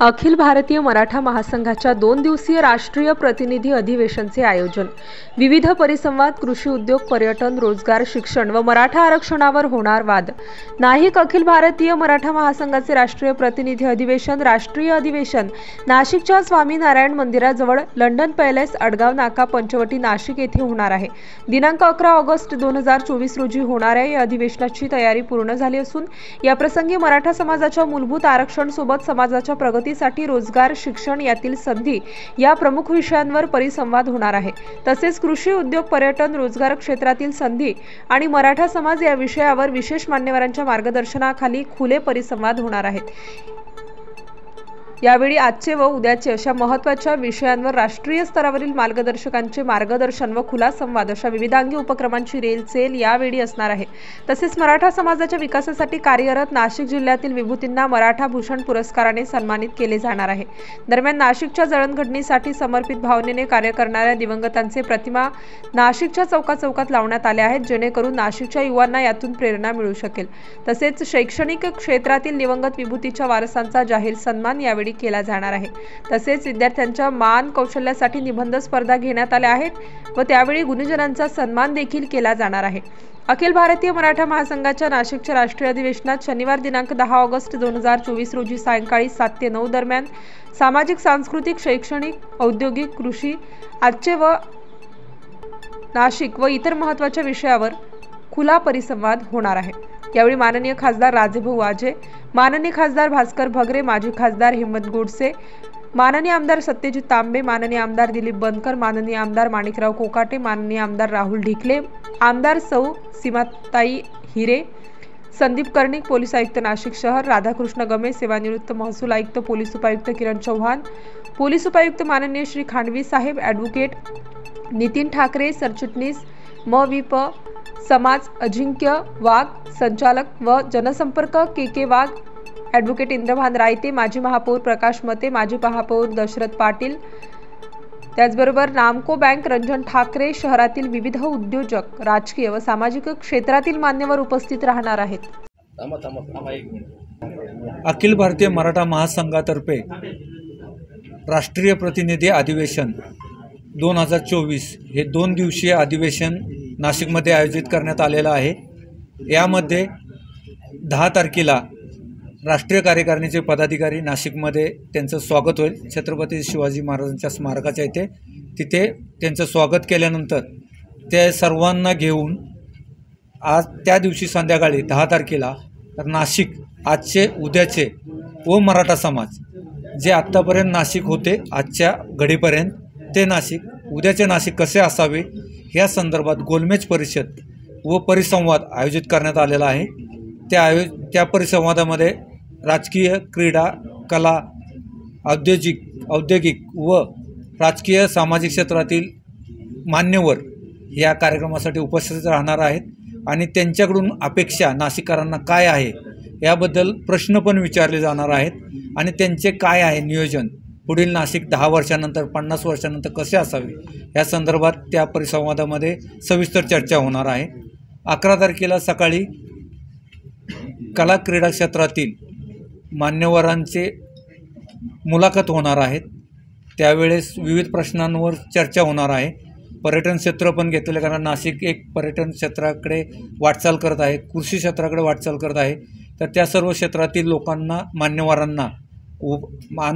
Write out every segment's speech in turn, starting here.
अखिल भारतीय मराठा महासंघाच्या 2 दिवसीय राष्ट्रीय प्रतिनिधी अधिवेशनचे आयोजन। विविध परिसंवाद, कृषी उद्योग, पर्यटन, रोजगार, शिक्षण व मराठा आरक्षणावर होणार वाद। नाशिक अखिल भारतीय मराठा महासंघाचे राष्ट्रीय प्रतिनिधी अधिवेशन राष्ट्रीय अधिवेशन नाशिकच्या स्वामीनारायण मंदिराजवळ लंडन पॅलेस, अडगाव नाका, पंचवटी, नाशिक येथे होणार आहे। दिनांक 11 ऑगस्ट 2024 रोजी होणाऱ्या या अधिवेशनाची तयारी पूर्ण झाली असून या प्रसंगी मराठा समाजाच्या मूलभूत आरक्षण सोबत समाजाच्या प्रगतीसाठी रोजगार, शिक्षण यातील संधी या प्रमुख विषयांवर परिसंवाद होणार आहे। तसेच कृषी उद्योग, पर्यटन, रोजगार क्षेत्रातील संधी आणि मराठा समाज या विषयावर विशेष मान्यवरांच्या मार्गदर्शनाखाली खुले परिसंवाद होणार आहेत। यावेळी आजचे व उद्याचे अशा महत्त्वाच्या विषयांवर राष्ट्रीय स्तरावरील मार्गदर्शकांचे मार्गदर्शन व खुला संवाद अशा विविधांगी उपक्रमांची रेलचेल यावेळी असणार आहे। तसेच मराठा समाजाच्या विकासासाठी कार्यरत नाशिक जिल्ह्यातील विभूतींना मराठा भूषण पुरस्काराने सन्मानित केले जाणार आहे। दरम्यान नाशिकच्या जळणघडणीसाठी समर्पित भावनेने कार्य करणाऱ्या दिवंगतांचे प्रतिमा नाशिकच्या चौकात लावण्यात आल्या आहेत, जेणेकरून नाशिकच्या युवांना यातून प्रेरणा मिळू शकेल। तसेच शैक्षणिक क्षेत्रातील दिवंगत विभूतीच्या वारसांचा जाहीर सन्मान यावेळी केला जाणार आहे। तसेच विद्यार्थ्यांच्या मान कौशल्यासाठी निबंध स्पर्धा घेण्यात आल्या आहेत व त्यावेळी गुणीजनांचा सन्मान देखील केला जाणार आहे। अखिल भारतीय मराठा महासंघाच्या नाशिकच्या राष्ट्रीय अधिवेशनात शनिवार दिनांक 10 ऑगस्ट 2024 रोजी सायंकाळी 7 ते 9 दरम्यान सामाजिक, सांस्कृतिक, शैक्षणिक, औद्योगिक, कृषी आजचे व नाशिक व इतर महत्त्वाच्या विषयावर खुला परिसंवाद होणार आहे। यावेळी माननीय खासदार राजेभाऊ वाजे, माननीय खासदार भास्कर भगरे, माजी खासदार हिम्मत गोडसे, माननीय आमदार सत्यजित तांबे, माननीय आमदार दिलीप बनकर, माननीय आमदार माणिकराव कोकाटे, माननीय आमदार राहुल ढिकले, आमदार सौ सीमाताई हिरे, संदीप कर्णिक, पोलीस आयुक्त नाशिक शहर, राधाकृष्ण गमे, सेवानिवृत्त महसूल आयुक्त, पोलीस उपायुक्त किरण चौहान, पोलीस उपायुक्त माननीय श्री खांडवी साहेब, ॲडव्होकेट नितीन ठाकरे, सरचिटणीस म.वि.प. समाज अजिंक्य वाघ, संचालक व जनसंपर्क के वाघ, ॲडव्होकेट इंद्रभान रायते, माजी महापौर प्रकाश मते, माजी महापौर दशरथ पाटील, त्याचबरोबर नामको बँक रंजन ठाकरे, शहरातील विविध उद्योजक, राजकीय व सामाजिक क्षेत्रातील मान्यवर उपस्थित राहणार आहेत। अखिल भारतीय मराठा महासंघातर्फे राष्ट्रीय प्रतिनिधी अधिवेशन 2024 हे 2 दिवसीय अधिवेशन नाशिकमध्ये आयोजित करण्यात आलेलं आहे। यामध्ये 10 तारखेला राष्ट्रीय कार्यकारिणीचे पदाधिकारी नाशिकमध्ये त्यांचं स्वागत होईल। छत्रपती शिवाजी महाराजांच्या स्मारकाच्या तिथे त्यांचं स्वागत केल्यानंतर ते सर्वांना घेऊन आज त्या दिवशी संध्याकाळी 10 तारखेला नाशिक आजचे उद्याचे व मराठा समाज जे आत्तापर्यंत नाशिक होते आजच्या घडीपर्यंत ते नाशिक उद्याचे नाशिक कसे असावे या संदर्भात गोलमेज परिषद व परिसंवाद आयोजित करण्यात आलेला आहे। त्या परिसंवादामध्ये राजकीय, क्रीडा, कला, औद्योगिक व राजकीय सामाजिक क्षेत्रातील मान्यवर या कार्यक्रमासाठी उपस्थित राहणार आहेत आणि त्यांच्याकडून अपेक्षा नाशिककरांना काय आहे याबद्दल प्रश्न पण विचारले जाणार आहेत आणि त्यांचे काय आहे नियोजन पुढील नाशिक 10 वर्षानंतर 50 वर्षानंतर कसे असावे या संदर्भात त्या परिसंवादामध्ये सविस्तर चर्चा होणार आहे। 11 तारखेला सकाळी कला क्रीडा क्षेत्रातील मान्यवरांचे मुलाखत होणार आहेत। त्यावेळेस विविध प्रश्नांवर चर्चा होणार आहे। पर्यटन क्षेत्र पण घेतले कारण नाशिक एक पर्यटन क्षेत्राकडे वाटचाल करत आहे, कृषी क्षेत्राकडे वाटचाल करत आहे, तर त्या सर्व क्षेत्रातील लोकांना मान्यवरांना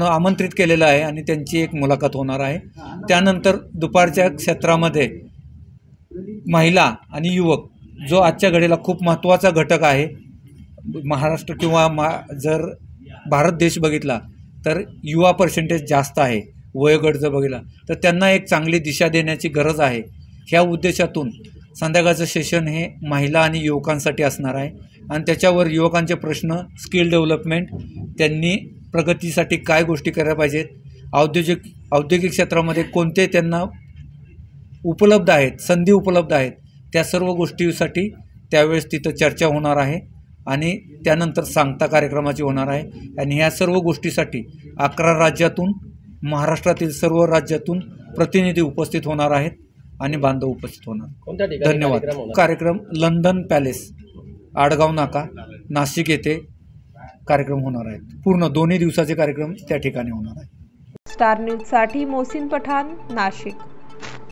आमंत्रित केलेलं आहे आणि त्यांची एक मुलाखत होणार आहे। त्यानंतर दुपारच्या क्षेत्रामध्ये महिला आणि युवक जो आजच्या घडीला खूप महत्त्वाचा घटक आहे। महाराष्ट्र किंवा जर भारत देश बघितला तर युवा पर्सेंटेज जास्त आहे, वयोगट जर बघितला तर त्यांना एक चांगली दिशा देण्याची गरज आहे। ह्या उद्देशातून संध्याकाळचं सेशन हे महिला आणि युवकांसाठी असणार आहे आणि त्याच्यावर युवकांचे प्रश्न, स्किल डेव्हलपमेंट, त्यांनी प्रगतीसाठी काय गोष्टी करायला पाहिजेत, औद्योगिक क्षेत्रामध्ये कोणते त्यांना उपलब्ध आहेत, संधी उपलब्ध आहेत, त्या सर्व गोष्टीसाठी त्यावेळेस तिथं चर्चा होणार आहे आणि त्यानंतर सांगता कार्यक्रमाची होणार आहे आणि ह्या सर्व गोष्टीसाठी 11 राज्यातून, महाराष्ट्रातील सर्व राज्यातून प्रतिनिधी उपस्थित होणार आहेत आणि बांधव उपस्थित होणार। धन्यवाद। कार्यक्रम लंडन पॅलेस, आडगाव नाका, नाशिक येथे कार्यक्रम होणार आहेत. पूर्ण 2 दिवसाचे कार्यक्रम त्या ठिकाणी होणार आहेत. स्टार न्यूजसाठी मोहसिन पठाण, नाशिक.